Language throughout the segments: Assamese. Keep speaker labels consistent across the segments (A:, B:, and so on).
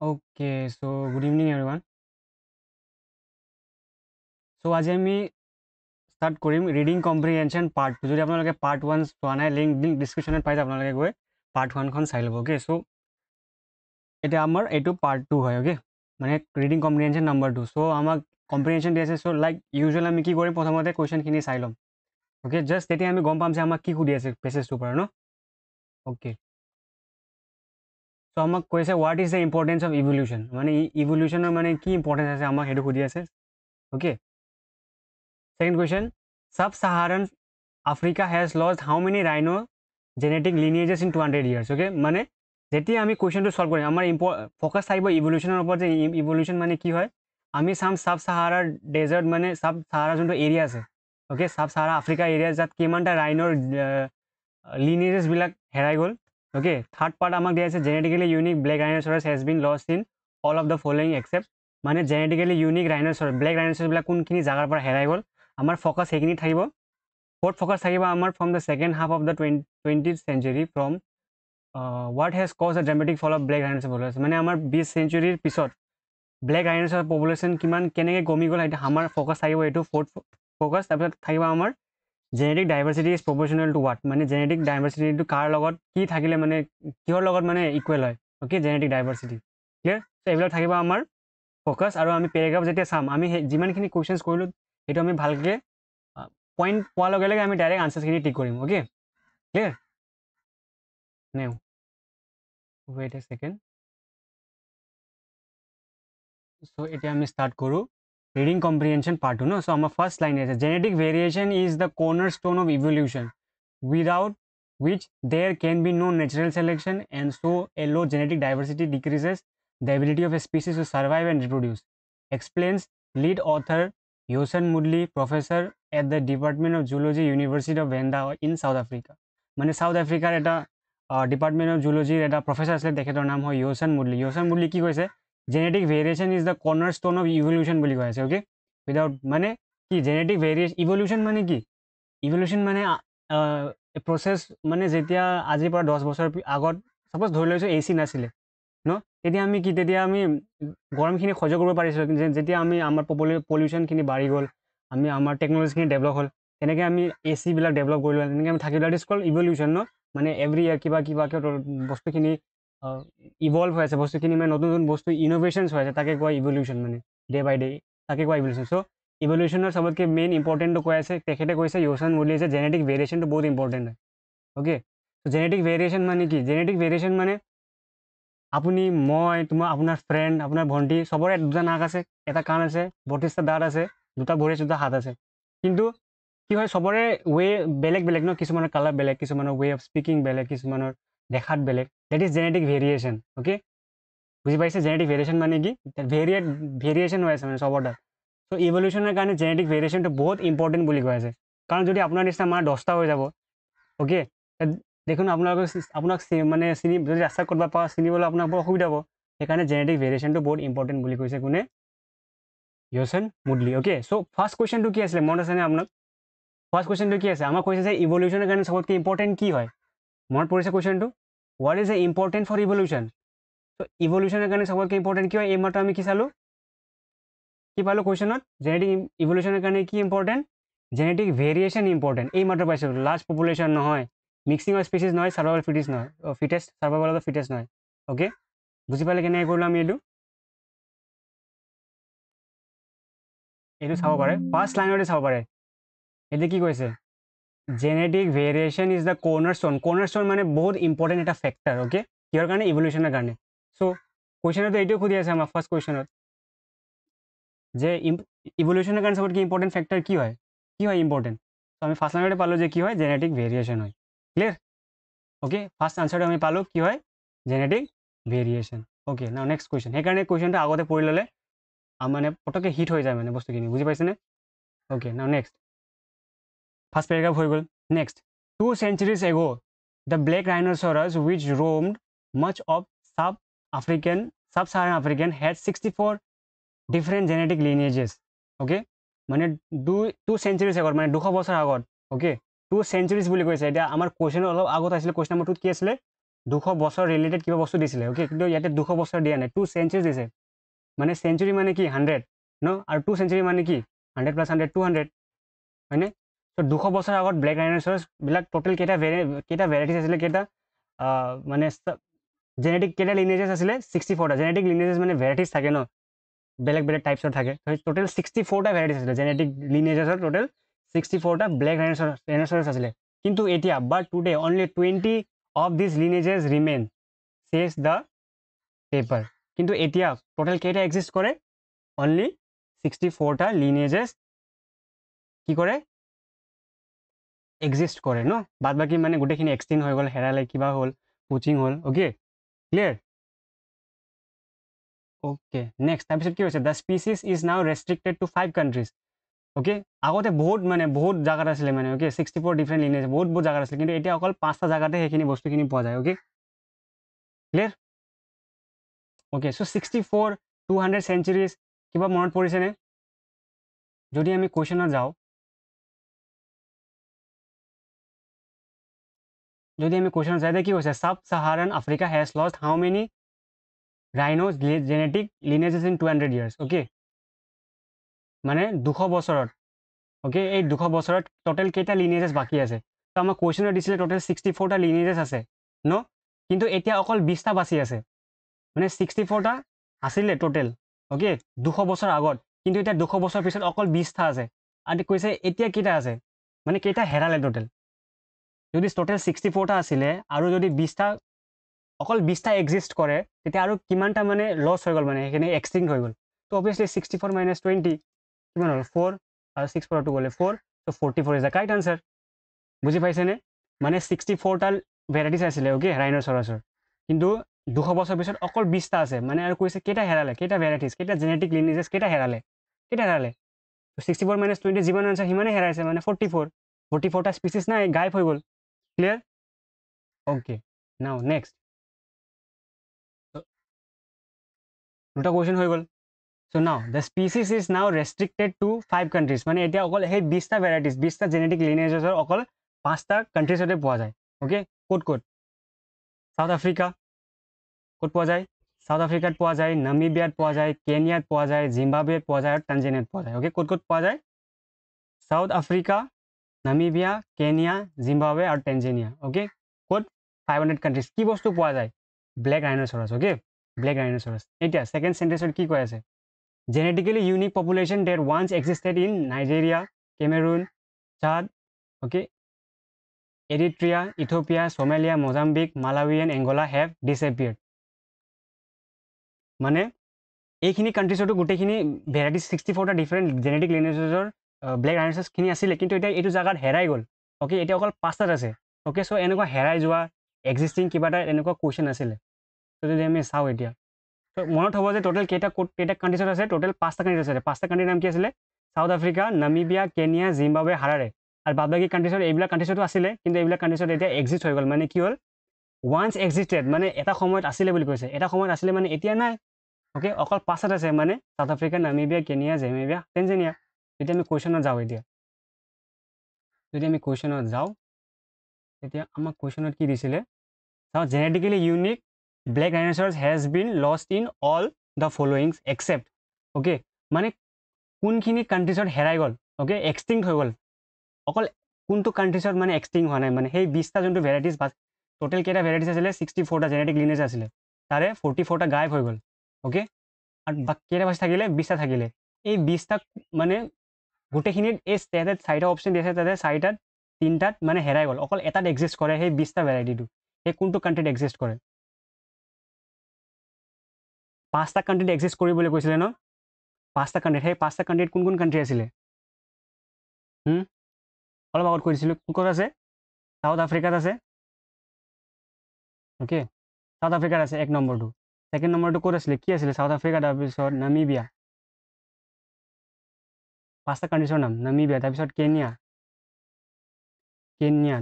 A: Okay, so good evening everyone. So आज আমি start কৰিম reading comprehension part 2 যদি আপোনালোকে part 1 চোৱা নাই link description পাই যাব আপোনালোকে গৈ part 1 খন চাই ল'ব okay so এটা আমাৰ এইটো part 2 হয় okay মানে reading comprehension number 2 so আমাক comprehension দি আছে so like usual আমি কি কৰিম প্ৰথমতে question খিনি চাই ল'ম okay just তেতিয়া আমি গম পাম যে আমাক কি সুধি আছে passage টোৰ পৰা ন okay so আমাক কৈছে what is the importance of evolution মানে evolutionৰ মানে কি importance আছে আমাক হেতু সুধি আছে okay second question sub-Saharan Africa has lost how many rhino genetic lineages in 200 years okay মানে যেতিয়া আমি কোৱেশ্চনটো সলভ কৰিম আমাৰ ফোকাস থাকিব ইভলিউশনৰ ওপৰত যে ইভলিউশন মানে কি হয় আমি চাম সাব সাহাৰা ডেজাৰ্ট মানে সাব সাহাৰা যোনটো এৰিয়া আছে okay sub Sahara Africa area যাত কিমানটা ৰাইনৰ লিনিয়েজেছ বিলাক হেৰাই গ'ল ওকে থাৰ্ড পাৰ্ট আমাক দিয়া আছে genetically unique black rhinoceros has been lost in all of the following except মানে genetically unique rhinoceros black rhinoceros বিলাক কোনখিনি জাগাৰ পৰা হেৰাই গ'ল আমাৰ ফোকাস সেইখিনি থাকিব fourth focus থাকিব আমাৰ from the second half of the 20th century from what has caused a dramatic fall of black rhinoceros population মানে আমাৰ 20 centuryৰ পিছত black rhinoceros population কিমান কেনেকৈ কমি গ'ল এটা আমাৰ ফোকাস থাকিব এইটো fourth focus তাৰপিছত থাকিব আমাৰ genetic diversity is proportional to what মানে genetic diversity টো কাৰ লগত কি থাকিলে মানে কিহৰ লগত মানে ইকুৱেল হয় okay genetic diversity clear so এইবিলাক থাকিব আমাৰ ফোকাস আৰু আমি প্যাৰাগ্ৰাফ যেতিয়া চাম আমি যিমানখিনি কোৱেশ্চনছ কৰিলো এটা আমি ভালকে পইণ্ট পোৱাৰ লগে লগে আমি ডাইৰেক্ট আনসাৰখিনি টিক কৰিম ওকে ক্লিয়াৰ নাও wait a second so এতিয়া আমি স্টার্ট করু reading comprehension part 2 no so our first line is genetic variation is the cornerstone of evolution without which there can be no natural selection and so a low genetic diversity decreases the ability of a species to survive and reproduce explains lead author Yosan Mudli professor at the Department of Zoology University of Venda in South Africa মানে সাউথ আফ্ৰিকাৰ এটা ডিপাৰ্টমেণ্ট অফ জুলজিৰ এটা প্ৰফেচাৰ আছিলে তেখেতৰ নাম হয় য়োসান মুডলি কি কৈছে genetic variation is the কৰ্নাৰ stone of evolution বুলি কৈ আছে অ'কে উইদাউট মানে কি জেনেটিক ইভলিউশ্যন মানে কি ইভলিউশ্যন মানে প্ৰচেছ মানে যেতিয়া আজিৰ পৰা 10 বছৰ আগত ছাপ'জ ধৰি লৈছোঁ AC নাছিলে ন তেতিয়া আমি কি তেতিয়া আমি গৰমখিনি সহ্য কৰিব পাৰিছিলোঁ কিন্তু যেতিয়া আমি আমাৰ পলিউশ্যনখিনি বাঢ়ি গ'ল আমি আমাৰ টেকন'লজিখিনি ডেভেলপ হ'ল তেনেকৈ আমি AC বিলাক ডেভেলপ কৰিলোঁ তেনেকৈ আমি থাকিলোঁ দ্যাট ইজ কল্ড ইভলিউশ্যন ন মানে এভৰি ইয়াৰ কিবা বস্তুখিনি ইভলভ হৈ আছে বস্তুখিনি মানে নতুন নতুন বস্তু ইনোভেশ্যনছ হৈ আছে তাকে কোৱা ইভলিউশ্যন মানে ডে বাই ডে তাকে কোৱা ইভলিউশ্যন চ' ইভলিউশ্যনৰ চবতকৈ মেইন ইম্পৰ্টেণ্টটো কৈ আছে তেখেতে কৈছে য়োসান মুডলি যে জেনেটিক ভেৰিয়েশ্যনটো বহুত ইম্পৰ্টেণ্ট হয় অ'কে জেনেটিক ভেৰিয়েশ্যন মানে কি জেনেটিক ভেৰিয়েশ্যন মানে আপুনি মই আপোনাৰ ফ্ৰেণ্ড আপোনাৰ ভণ্টি চবৰে দুটা নাক আছে এটা কাণ আছে 32টা দাঁত আছে দুটা ভৰি 2টা হাত আছে কিন্তু কি হয় চবৰে ৱে বেলেগ বেলেগ ন কিছুমানৰ কালাৰ বেলেগ কিছুমানৰ ৱে অফ স্পিকিং বেলেগ কিছুমানৰ দেখাত বেলেগ that is genetic variation okay বুজি পাইছে জেনেটিক ভেৰিয়েশ্যন মানে কি ভেৰিয়েশ্যন হৈ আছে মানে চবৰ তাত চ' ইভলিউশ্যনৰ কাৰণে জেনেটিক ভেৰিয়েশ্যনটো বহুত ইম্পৰ্টেণ্ট বুলি কৈ আছে কাৰণ যদি আপোনাৰ নিচিনা আমাৰ 10টা হৈ যাব অ'কে দেখোন আপোনাক মানে চিনি যদি ৰাস্তাত ক'ৰবাত পাওঁ চিনিবলৈ আপোনাৰ বৰ অসুবিধা হ'ব সেইকাৰণে জেনেটিক ভেৰিয়েশ্যনটো বহুত ইম্পৰ্টেণ্ট বুলি কৈছে কোনে য়োসান মুডলি অ'কে চ' ফাৰ্ষ্ট কুৱেশ্যনটো কি আছিলে মনত আছেনে আপোনাক ফাৰ্ষ্ট কুৱেশ্যনটো কি আছে আমাক কৈছে যে ইভলিউশ্যনৰ কাৰণে চবতকৈ ইম্পৰ্টেণ্ট কি হয় মনত পৰিছে কুৱেশ্যনটো what is a important for evolution so' ইভলিউশ্যনৰ কাৰণে চবতকৈ ইম্পৰ্টেণ্ট কি হয় এই মাত্ৰ আমি কি চালোঁ কি পালোঁ কুৱেশ্যনত জেনেটিক ইভলিউশ্যনৰ কাৰণে কি ইম্পৰ্টেণ্ট জেনেটিক ভেৰিয়েশ্যন ইম্পৰ্টেণ্ট এই মাত্ৰ পাইছোঁ লাৰ্জ পপুলেশ্যন নহয় মিক্সিং অফ স্পেচিছ নহয় চাৰ্ভাইভেল ফিটেষ্ট নহয় চাৰ্ভাইভেল অফ ফিটেষ্ট নহয় অ'কে বুজি পালে কেনেকৈ কৰিলোঁ আমি এইটো চাব পাৰে ফাৰ্ষ্ট লাইনতে চাব পাৰে এতিয়া কি কৈছে জেনেটিক ভেৰিয়েশ্যন ইজ দ্য কৰ্নাৰষ্ট'ন মানে বহুত ইম্পৰ্টেণ্ট এটা ফেক্টৰ অ'কে কিহৰ কাৰণে ইভলিউশ্যনৰ কাৰণে চ' কুৱেশ্যনতো এইটোৱে সুধি আছে আমাৰ ফাৰ্ষ্ট কুৱেশ্যনত যে ইভলিউশ্যনৰ কাৰণে চবতকৈ ইম্পৰ্টেণ্ট ফেক্টৰ কি হয় ইম্পৰ্টেণ্ট চ' আমি ফাৰ্ষ্ট লাইনতে পালোঁ যে কি হয় জেনেটিক ভেৰিয়েশ্যন হয় ক্লিয়াৰ অ'কে ফাৰ্ষ্ট আনচাৰটো আমি পালোঁ কি হয় genetic variation okay now next question সেইকাৰণে কুৱেশ্যনটো আগতে পঢ়ি ল'লে মানে পটককৈ হিট হৈ যায় মানে বস্তুখিনি বুজি পাইছেনে okay now next first paragraph হৈ গ'ল next 2 centuries ago the black rhinoceros which roamed much of sub-Saharan African had 64 different genetic lineages okay মানে 2 centuries আগত মানে 200 বছৰ আগত okay 2 centuries বুলি কৈছে এতিয়া আমাৰ কুৱেশ্যন অলপ আগত আছিলে কুৱেশ্যন নম্বৰ 2 কি আছিলে 200 বছৰ ৰিলেটেড কিবা বস্তু দিছিলে অ'কে, কিন্তু ইয়াতে 200 বছৰ দিয়া নাই, 2 চেঞ্চুৰী দিছে। মানে চেঞ্চুৰী মানে কি 100 ন, আৰু 2 চেঞ্চুৰী মানে কি 100 + 100 200 হয়নে? ত' 200 বছৰ আগত ব্লেক ডাইন'ছৰছবিলাক টোটেল কেইটা ভেৰাইটিছ আছিলে, কেইটা মানে জেনেটিক কেইটা লিনেজেছ আছিলে? 64টা। জেনেটিক লিনেজেছ মানে ভেৰাইটিছ থাকে ন, বেলেগ বেলেগ টাইপছৰ থাকে। টোটেল 64টা ভেৰাইটিছ আছিলে জেনেটিক লিনেজেছৰ, টোটেল 64টা ব্লেক ডাইন'ছৰছ আছিলে। কিন্তু এতিয়া but today only 20 of this lineages remain, says the paper. কিন্তু এতিয়া টোটেল কেইটা এক্সিষ্ট কৰে? অনলি 64টা লিনেজেছ কি কৰে? এক্সিষ্ট কৰে ন, বাদ বাকী মানে গোটেইখিনি এক্সটিংক্ট হৈ গ'ল, হেৰালে, কিবা হ'ল, পুচিং হ'ল। Okay, clear? অ'কে, নেক্সট তাৰপিছত কি হৈছে? The speeches is now restricted to 5 countries. Okay, আগতে বহুত জাগাত আছিলে মানে, অ'কে, 64 ডিফাৰেণ্ট লিনেজ, বহুত জাগাত আছিলে, কিন্তু এতিয়া অকল 5টা জাগাতে সেইখিনি বস্তুখিনি পোৱা যায়। Okay, clear? Okay, so' 64 200 centuries কিবা মনত পৰিছেনে? যদি আমি কুৱেশ্যনত যাওঁ, কি কৈছে? Sub Saharan Africa has lost how many rhinos genetic lineages in 200 years? Okay, মানে 200 বছৰত, অ'কে, এই 200 বছৰত টোটেল কেইটা লিনেজেছ বাকী আছে? তো আমাৰ কুৱেশ্যনত দিছিলে টোটেল 64টা লিনেজেছ আছে ন, কিন্তু এতিয়া অকল 20টা বাচি আছে। মানে 64টা আছিলে টোটেল, অ'কে, 200 বছৰ আগত, কিন্তু এতিয়া 200 বছৰ পিছত অকল 20টা আছে। আৰু কৈছে এতিয়া কেইটা আছে, মানে কেইটা হেৰালে টোটেল? যদি টোটেল 64টা আছিলে আৰু যদি 20টা, অকল 20টা এক্সিষ্ট কৰে, তেতিয়া আৰু কিমানটা মানে লছ হৈ গ'ল, মানে সেইখিনি এক্সটিংক্ট হৈ গ'ল। তো অবভিয়াছলি 64 - 20 কিমান হ'ল? 4, আৰু 6 পৰা 2 গ'লে 4, তো 44 ইজ দ্য কাৰেক্ট আনচাৰ। বুজি পাইছেনে? মানে 64টা ভেৰাইটিছ আছিলে, অ'কে, ৰাইন'চৰাছৰ, কিন্তু 200 বছৰ পিছত অকল 20টা আছে। মানে আৰু কৈছে কেইটা হেৰালে, কেইটা ভেৰাইটিছ, কেইটা জেনেটিক লিনেজেছ কেইটা হেৰালে? 64 - 20 যিমান আনচাৰ সিমানে হেৰাইছে, মানে 44টা স্পিচিছ নাই, গায়ব হৈ গ'ল। ক্লিয়াৰ? অ'কে, নাও নেক্সট দুটা কুৱেশ্যন হৈ গ'ল। So' now the speeches is now restricted to 5 countries. মানে এতিয়া অকল সেই 20টা ভেৰাইটিছ, 20টা জেনেটিক লিনেজেছৰ অকল 5টা কাণ্ট্ৰিজতে পোৱা যায়। অ'কে, ক'ত? South Africa. ক'ত পোৱা যায়? চাউথ আফ্ৰিকাত পোৱা যায়, নামিবিয়াত পোৱা যায়, কেনিয়াত পোৱা যায়, জিম্বাবৱেত পোৱা যায়, আৰু টানজানিয়াত পোৱা যায়। অ'কে, ক'ত পোৱা যায়? South Africa, Namibia, Kenya, Zimbabwe আৰু টেনজানিয়া। অ'কে, ক'ত? 500 কাণ্ট্ৰিজ। কি বস্তু পোৱা যায়? Black rhinoceros. Okay, black rhinoceros. এতিয়া ছেকেণ্ড চেণ্টেন্সত কি কৈ আছে? Genetically unique population that once existed in Nigeria, Cameroon, Chad, okay, Eritrea, Ethiopia, Somalia, Mozambique, Malawi and Angola have disappeared. মানে এইখিনি কাণ্ট্ৰিজতো গোটেইখিনি ভেৰাইটিছ 64টা ডিফাৰেণ্ট জেনেটিক লিনেজেছৰ ব্লেক ৰাইন'চৰাছখিনি আছিলে, কিন্তু এতিয়া এইটো জেগাত হেৰাই গ'ল। অ'কে, এতিয়া অকল 5টাত আছে। অ'কে, চ' এনেকুৱা হেৰাই যোৱা এক্সিষ্টিং কিবা এটা এনেকুৱা কুৱেশ্যন আছিলে। ত' যদি আমি চাওঁ এতিয়া, ত' মনত হ'ব যে টোটেল কেইটা কাণ্ট্ৰিজত আছে? টোটেল 5টা কাণ্ট্ৰিজ আছে। 5টা কাণ্ট্ৰিৰ নাম কি আছিলে? South Africa, Namibia, Kenya, Zimbabwe, Harare. আৰু বাদ বাকী কাণ্ট্ৰিজত এইবিলাক কাণ্ট্ৰিজতো আছিলে, কিন্তু এইবিলাক কাণ্ট্ৰিজত এতিয়া এক্সিষ্ট হৈ গ'ল। মানে কি হ'ল? ওৱান্স এক্সিষ্টেড, মানে এটা সময়ত আছিলে বুলি কৈছে। এটা সময়ত আছিলে মানে এতিয়া নাই। অ'কে, অকল 5টাত আছে, মানে South Africa, Namibia, Kenya, Zimbabwe, Tanzania. যদি আমি কুৱেশ্যনত যাওঁ এতিয়া, তেতিয়া আমাক কুৱেশ্যনত কি দিছিলে? চাওঁ, genetically unique black rhinoceros has been lost in all the followings except. Okay, মানে কোনখিনি কাণ্ট্ৰিজত হেৰাই গ'ল? অ'কে, এক্সটিংক্ট হৈ গ'ল। অকল কোনটো কাণ্ট্ৰিজত মানে এক্সটিংক্ট হোৱা নাই, মানে সেই 20টা যোনটো ভেৰাইটিছ, টোটেল কেইটা ভেৰাইটিছ আছিলে? 64টা জেনেটিক লিনেজ আছিলে, তাৰে 44টা গায়ব হৈ গ'ল। অ'কে, আৰু কেইটা বাচি থাকিলে? 20টা থাকিলে। এই 20টা মানে গোটেইখিনিত এই তাতে 4টা অপশ্যন দি আছে, তাতে 4টাত 3টাত মানে হেৰাই গ'ল। অকল এটাত এক্সিষ্ট কৰে সেই 20টা ভেৰাইটিটো। সেই কোনটো কাণ্ট্ৰিত এক্সিষ্ট কৰে? 5টা কাণ্ট্ৰিত এক্সিষ্ট কৰিবলৈ কৈছিলে ন? 5টা কাণ্ট্ৰিত। সেই 5টা কাণ্ট্ৰিত কোন কাণ্ট্ৰি আছিলে? অলপ আগত কৈ দিছিলোঁ। ক'ত আছে? চাউথ আফ্ৰিকাত আছে। অ'কে, চাউথ আফ্ৰিকাত আছে 1 নম্বৰটো। ছেকেণ্ড নম্বৰটো ক'ত আছিলে? কি আছিলে? চাউথ আফ্ৰিকা, তাৰপিছত নামিবিয়া। 5টা কাণ্ট্ৰিজৰ নাম: নামিবিয়া, তাৰপিছত কেনিয়া,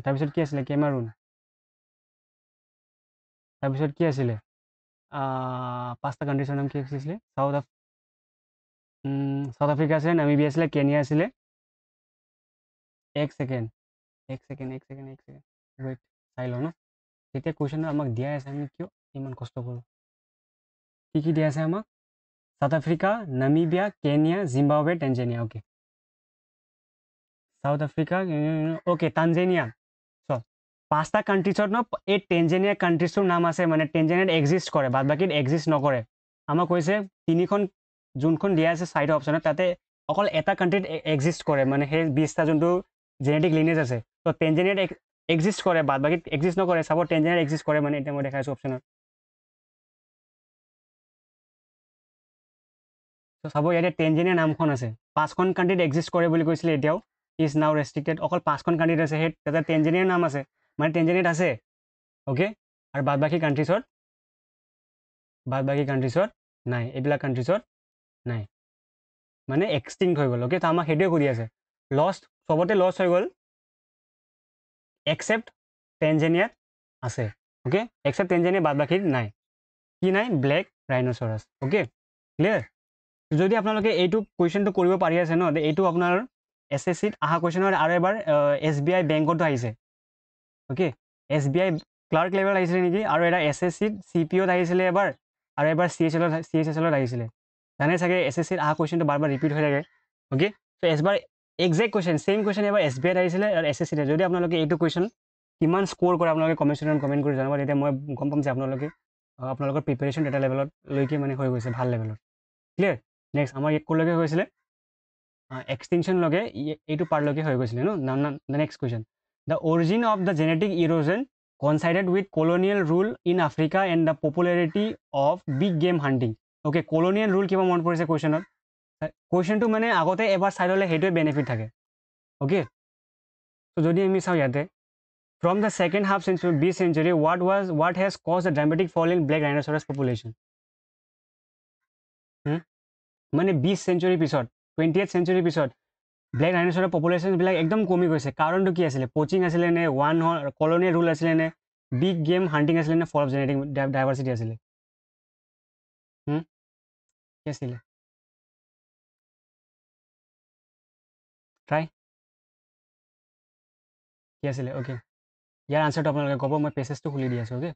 A: তাৰপিছত কি আছিলে? কেমেৰুন, তাৰপিছত কি আছিলে? 5টা কাণ্ট্ৰিজৰ নাম কি আছিলে? চাউথ আফ্ৰিকা আছিলে, নামিবিয়া আছিলে, কেনিয়া আছিলে। এক ছেকেণ্ড, ৱেইট, চাই লওঁ ন। তেতিয়া কুৱেশ্যনটো আমাক দিয়া আছে, আমি কিয় ইমান কষ্ট কৰোঁ? কি দিয়া আছে আমাক? South Africa, Namibia, Kenya, Zimbabwe, Tanzania. Okay, South Africa, okay, Tanzania. So' 5টা কাণ্ট্ৰিজত ন এই টেনজেনিয়া কাণ্ট্ৰিজটোৰ নাম আছে, মানে টেনজেনিয়াত এক্সিষ্ট কৰে, বাদ বাকীত এক্সিষ্ট নকৰে। আমাক কৈছে তিনিখন যোনখন দিয়া আছে চাৰিটা অপশ্যনত, তাতে অকল এটা কাণ্ট্ৰিত এক্সিষ্ট কৰে, মানে সেই 20টা যোনটো জেনেটিক লিনেজ আছে। ত' টেনজেনিয়াত এক্সিষ্ট কৰে, বাদ বাকীত এক্সিষ্ট নকৰে। চাব টেনজেনিয়াত এক্সিষ্ট কৰে, মানে এতিয়া মই দেখাইছোঁ অপশ্যনত। ত' চাব ইয়াতে টেনজেনিয়া নামখন আছে, 5খন কাণ্ট্ৰিত এক্সিষ্ট কৰে বুলি কৈছিলে, এতিয়াও ইজ নাও ৰেষ্ট্ৰিক্টেড। অকল 5খন কাণ্ট্ৰিত আছে, সেই তাতে টেনজেনিয়াৰ নাম আছে, মানে টেনজেনিয়াত আছে। অ'কে, আৰু বাদ বাকী কাণ্ট্ৰিজত নাই, এইবিলাক কাণ্ট্ৰিজত নাই, মানে এক্সটিংক্ট হৈ গ'ল। অ'কে, তো আমাক সেইটোৱে কৰি আছে, লষ্ট চবতে লষ্ট হৈ গ'ল এক্সেপ্ট টেনজেনিয়াত আছে। অ'কে, এক্সেপ্ট টেনজেনিয়া, বাদ বাকীত নাই। কি নাই? Black rhinoceros. Okay, clear? যদি আপোনালোকে এইটো কুৱেশ্যনটো কৰিব পাৰি আছে ন, এইটো আপোনাৰ SSCত অহা কুৱেশ্যনৰ আৰু এবাৰ SBI বেংকতো আহিছে। অ'কে, SBI ক্লাৰ্ক লেভেলত আহিছিলে নেকি, আৰু এটা SSCত CPOত আহিছিলে এবাৰ, আৰু এবাৰ CHSLত আহিছিলে। জানে চাগে SSCত অহা কুৱেশ্যনটো বাৰ বাৰ ৰিপিট হৈ থাকে। অ'কে, ত' এবাৰ এক্সেক্ট কুৱেশ্যন, ছেইম কুৱেশ্যন এবাৰ SBIত আহিছিলে আৰু SSCত। যদি আপোনালোকে এইটো কুৱেশ্যন কিমান স্ক'ৰ কৰে আপোনালোকে কমেণ্ট কৰি জনাব, তেতিয়া মই গম পাম যে আপোনালোকৰ প্ৰিপেৰেশ্যন এটা লেভেলত লৈকে মানে হৈ গৈছে, ভাল লেভেলত। ক্লিয়াৰ? নেক্সট আমাৰ ক'লৈকে হৈছিলে? এক্সটিংশ্যনলৈকে, এইটো পাৰ্টলৈকে হৈ গৈছিলে ন। Next question, the origin of the genetic erosion coincided with colonial rule in Africa and the popularity of big game hunting. Okay, colonial rule কিবা মনত পৰিছে কুৱেশ্যনত? কুৱেশ্যনটো মানে আগতে এবাৰ চাই ল'লে সেইটোৱে বেনিফিট থাকে। অ'কে, ত' যদি আমি চাওঁ ইয়াতে, from the second half century 20th century, what has caused a dramatic fall in black rhinoceros population? মানে 20th century পিছত, 20th century পিছত ব্লেক ৰাইন'চৰৰ পপুলেশ্যনবিলাক একদম কমি গৈছে। কাৰণটো কি আছিলে? পচিং আছিলে নে, কলনিয়েল ৰুল আছিলে নে, বিগ গেম হাণ্টিং আছিলে নে, ফল অফ জেনেটিক ডাইভাৰ্চিটি আছিলে? কি আছিলে? ট্ৰাই কি আছিলে? অ'কে, ইয়াৰ আনচাৰটো আপোনালোকে ক'ব, মই পেছেজটো খুলি দি আছোঁ। অ'কে,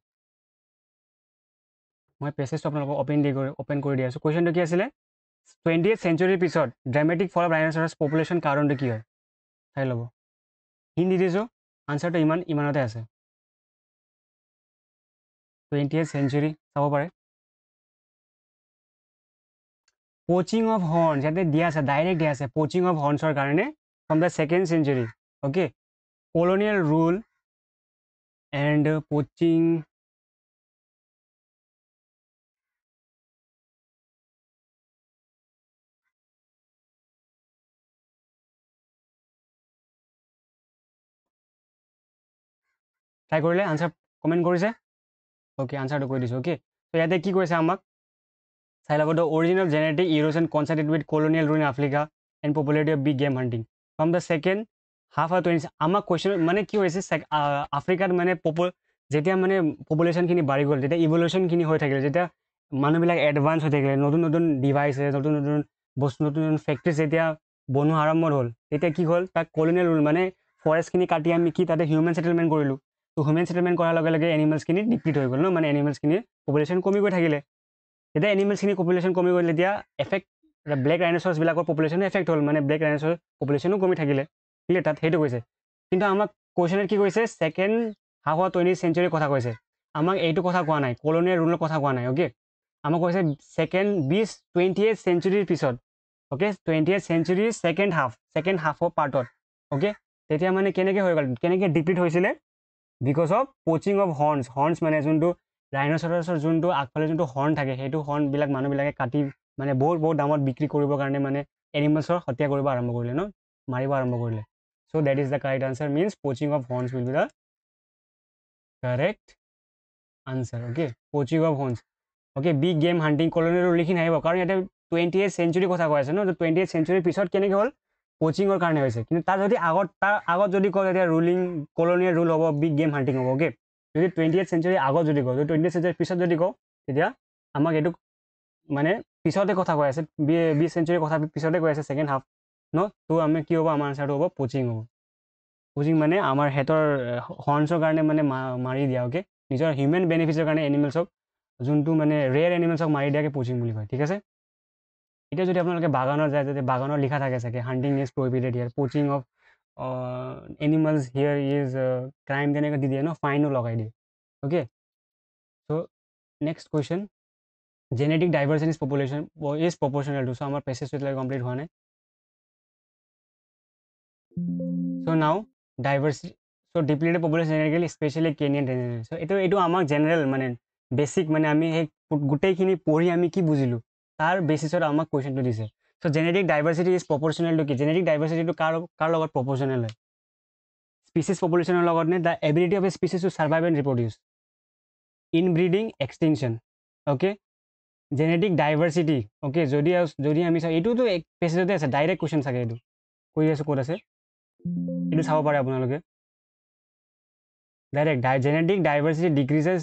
A: মই পেছেজটো আপোনালোকক অ'পেন কৰি দি আছোঁ। কুৱেশ্যনটো কি আছিলে? 20th century পিছত ড্ৰামেটিক ফল অফ ৰাইন'চৰাছ পপুলেশ্যন কাৰণটো কি হয়? চাই ল'ব, হিণ্ট দি দিছোঁ, আনচাৰটো ইমানতে আছে। 20th century চাব পাৰে। পচিং অফ হৰ্নছ ইয়াতে দিয়া আছে, ডাইৰেক্ট দিয়া আছে, পচিং অফ হৰ্নছৰ কাৰণে from the 2nd century। Okay, colonial rule and poaching, try কৰিলে? আনচাৰ কমেণ্ট কৰিছে? অ'কে, আনচাৰটো কৈ দিছোঁ। অ'কে, ত' ইয়াতে কি কৈছে আমাক চাই ল'ব, the origin of genetic erosion coincided with colonial rule in Africa and popularity of big game hunting from the second half of 20। আমাক কুৱেশ্যন মানে কি হৈছে, আফ্ৰিকাত মানে যেতিয়া মানে পপুলেশ্যনখিনি বাঢ়ি গ'ল, তেতিয়া ইভলিউশ্যনখিনি হৈ থাকিলে, যেতিয়া মানুহবিলাক এডভান্স হৈ থাকিলে, নতুন নতুন ডিভাইচেছ, নতুন নতুন বস্তু, নতুন নতুন ফেক্টৰিজ যেতিয়া বনোৱা আৰম্ভ হ'ল, তেতিয়া কি হ'ল, তাক কলনিয়েল ৰুল মানে ফৰেষ্টখিনি কাটি আমি কি তাতে হিউমেন ছেটেলমেণ্ট কৰিলোঁ। ত' হিউমেন ছেটেলমেণ্ট কৰাৰ লগে লগে এনিমেলছখিনি ডিপ্লিট হৈ গ'ল ন, মানে এনিমেলছখিনিৰ পপুলেশ্যন কমি গৈ থাকিলে। যেতিয়া এনিমেলছখিনি পপুলেশ্যন কমি গ'ল, তেতিয়া ব্লেক ৰাইন'চৰাছবিলাকৰ পপুলেশ্যনো এফেক্ট হ'ল, মানে ব্লেক ৰাইন'চৰ পপুলেশ্যনো কমি থাকিলে। ক্লিয়াৰ? তাত সেইটো কৈছে। কিন্তু আমাক কুৱেশ্যনত কি কৈছে? Second half of 20th century কথা কৈছে, আমাক এইটো কথা কোৱা নাই, কলনিয়েল ৰুলৰ কথা কোৱা নাই। অ'কে, আমাক কৈছে 20th century পিছত। অ'কে, 20th century ছেকেণ্ড হাফৰ পাৰ্টত। অ'কে, তেতিয়া মানে কেনেকৈ হৈ গ'ল, কেনেকৈ ডিপ্লিট হৈছিলে? Because of poaching of horns মানে যোনটো ৰাইন'চৰাছৰ যোনটো আগফালে যোনটো হৰ্ণ থাকে, সেইটো হৰ্ণবিলাক মানুহবিলাকে কাটি মানে বহুত বহুত দামত বিক্ৰী কৰিবৰ কাৰণে মানে এনিমেলছৰ হত্যা কৰিব আৰম্ভ কৰিলে ন, মাৰিব আৰম্ভ কৰিলে। So' that is the correct answer, means poaching of horns will be the correct answer. Okay, poaching of horns. Okay, big game hunting colonial rule লিখি নাহিব, কাৰণ ইয়াতে 20th century কথা কৈ আছে ন, 20th century পিছত কেনেকৈ হ'ল, পচিঙৰ কাৰণে হৈছে। কিন্তু তাৰ আগত যদি কয়, তেতিয়া কলনিয়েল ৰুল হ'ব, বিগ গেম হাণ্টিং হ'ব। অ'কে, যদি 20th century আগত যদি কওঁ, 20th century পিছত যদি কওঁ, তেতিয়া আমাক এইটো মানে পিছতে কথা কৈ আছে, 20th century কথা পিছতে কৈ আছে, ছেকেণ্ড হাফ ন। ত' আমি কি হ'ব, আমাৰ আনচাৰটো হ'ব পচিং হ'ব। পচিং মানে আমাৰ হেডৰ হৰ্নছৰ কাৰণে মানে মাৰি দিয়া। অ'কে, নিজৰ হিউমেন বেনিফিটৰ কাৰণে এনিমেলছক যোনটো মানে ৰেয়াৰ এনিমেলছক মাৰি দিয়াকে পোচিং বুলি কয় ঠিক আছে এতিয়া যদি আপোনালোকে বাগানত যায় যদি বাগানত লিখা থাকে চাগে hunting is prohibited here poaching of animals here is crime তেনেকৈ দি দিয়ে ন ফাইনো লগাই দিয়ে okay so' next question genetic diversity is population is proportional to so' আমাৰ পেছেজটো এতিয়ালৈকে কমপ্লিট হোৱা নাই so' now diversity so' depleted population genetically especially Kenyan টেনেৰি চ' এইটো আমাক জেনেৰেল মানে বেছিক মানে আমি সেই গোটেইখিনি পঢ়ি আমি কি বুজিলোঁ তাৰ বেচিছত আমাক কুৱেশ্যনটো দিছে so' genetic diversity is proportional to কি জেনেটিক ডাইভাৰ্চিটিটো কাৰ লগত প্ৰপৰ্চনেল হয় স্পিচিছ পপুলেশ্যনৰ লগত নে the ability of a species to survive and reproduce inbreeding extinction okay genetic diversity okay যদি আমি চাওঁ এইটোতো পেছেজতে আছে ডাইৰেক্ট কুৱেশ্যন চাগে এইটো কৈ আছোঁ ক'ত আছে এইটো চাব পাৰে আপোনালোকে ডাইৰেক্ট জেনেটিক ডাইভাৰ্চিটি ডিক্ৰিজেছ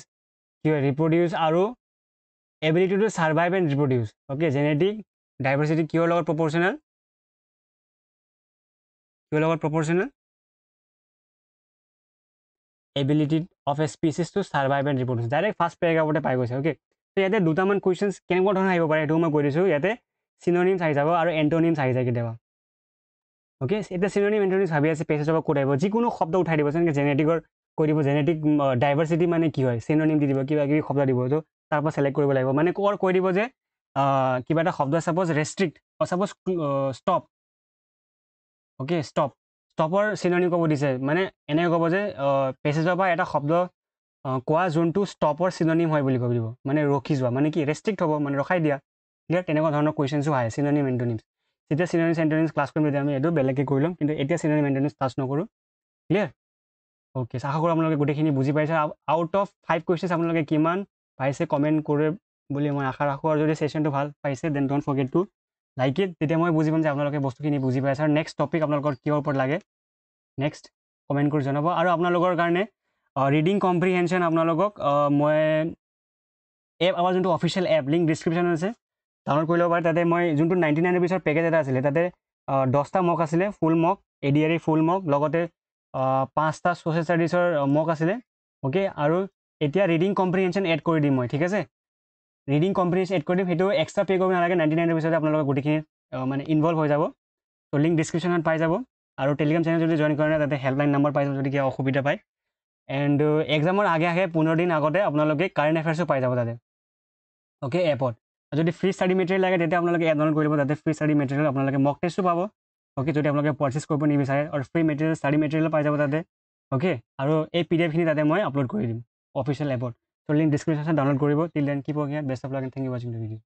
A: কি হয় ৰিপ্ৰডিউচ আৰু ability to survive and reproduce okay genetic diversity কিহৰ লগত proportional ability of a species to survive and reproduce direct first পেৰাগ্ৰাফতে পাই গৈছে অ'কে ত' ইয়াতে দুটামান কুৱেশ্যনছ কেনেকুৱা ধৰণৰ আহিব পাৰে এইটো মই কৈ দিছোঁ ইয়াতে চিননিমছ আহি যাব আৰু এণ্টনিমছ আহি যায় কেতিয়াবা অ'কে এতিয়া চিননিম এণ্টনিমছ ভাবি আছে পেছেজৰ পৰা ক'ত আহিব যিকোনো শব্দ উঠাই দিব যেনেকৈ জেনেটিকৰ কৈ দিব জেনেটিক ডাইভাৰ্চিটি মানে কি হয় চিননিম দি দিব কিবা কিবি শব্দ দিব ত' তাৰ পৰা ছিলেক্ট কৰিব লাগিব মানে কৈ দিব যে কিবা এটা শব্দ suppose restrict suppose stop okay ষ্টপৰ চিননিম ক'ব দিছে মানে এনেকৈ ক'ব যে পেছেজৰ পৰা এটা শব্দ কোৱা যোনটো ষ্টপৰ চিননিম হয় বুলি ক'ব দিব মানে ৰখি যোৱা মানে কি ৰেষ্ট্ৰিক্ট হ'ব মানে ৰখাই দিয়া ক্লিয়াৰ তেনেকুৱা ধৰণৰ কুৱেশ্যনছো আহে চিননিম এণ্টনিমছ যেতিয়া চিননিমছ এণ্টনিমছ ক্লাছ কৰিম তেতিয়া আমি এইটো বেলেগকৈ কৰি ল'ম কিন্তু এতিয়া চিননিম এণ্টনিমছ টাচ নকৰোঁ ক্লিয়াৰ অ'কে আশা কৰোঁ আপোনালোকে গোটেইখিনি বুজি পাইছে আউট অফ 5 কুৱেশ্যনছ আপোনালোকে কিমান পাইছে কমেণ্ট কৰে বুলি মই আশা ৰাখোঁ আৰু যদি ছেশ্যনটো ভাল পাইছে then don't forget to like it তেতিয়া মই বুজি পাম যে আপোনালোকে বস্তুখিনি বুজি পাইছে আৰু নেক্সট টপিক আপোনালোকৰ কিহৰ ওপৰত লাগে নেক্সট কমেণ্ট কৰি জনাব আৰু আপোনালোকৰ কাৰণে ৰিডিং কম্প্ৰিহেনশ্যন আপোনালোকক মই এপ আমাৰ যোনটো অফিচিয়েল এপ লিংক ডিছক্ৰিপশ্যনত আছে ডাউনলোড কৰি ল'ব পাৰে তাতে মই যোনটো 99 ৰুপিছৰ পেকেজ এটা আছিলে তাতে 10টা মক আছিলে full mock ADRE full mock লগতে 5টা ছ'চিয়েল ষ্টাডিজৰ মক আছিলে অ'কে আৰু এতিয়া ৰিডিং কম্প্ৰিহেনশ্যন এড কৰি দিম মই ঠিক আছে ৰিডিং কম্প্ৰিহেনশ্যন এড কৰি দিম সেইটো এক্সট্ৰা পে' কৰিব নালাগে 99 ৰুপিছতে আপোনালোকৰ গোটেইখিনি মানে ইনভল্ভ হৈ যাব ত' লিংক ডিছক্ৰিপশ্যনত পাই যাব আৰু টেলিগ্ৰাম চেনেল যদি জইন কৰে তাতে হেল্পলাইন নম্বৰ পাই যাব যদি কিবা অসুবিধা পায় এণ্ড এক্সামৰ আগে 15 দিন আগতে আপোনালোকে কাৰেণ্ট এফেয়াৰ্ছো পাই যাব তাতে অ'কে এপত যদি ফ্ৰী ষ্টাডি মেটেৰিয়েল লাগে তেতিয়া আপোনালোকে এপ ডাউনলোড কৰিব তাতে ফ্ৰী ষ্টাডি মেটেৰিয়েল আপোনালোকে মক টেষ্টো পাব অ'কে যদি আপোনালোকে পাৰ্চেছ কৰিব নিবিচাৰে আৰু ফ্ৰী মেটেৰিয়েল ষ্টাডি মেটেৰিয়েল পাই যাব তাতে অ'কে আৰু এই PDF খিনি তাতে মই আপলোড কৰি দিম অফিচিয়েল এপত চ' লিংক ডিছক্ৰিপশ্যনত ডাউনলোড কৰিব till then keep okay best of luck and thank you ৱাচিং দ্য ভিডিঅ'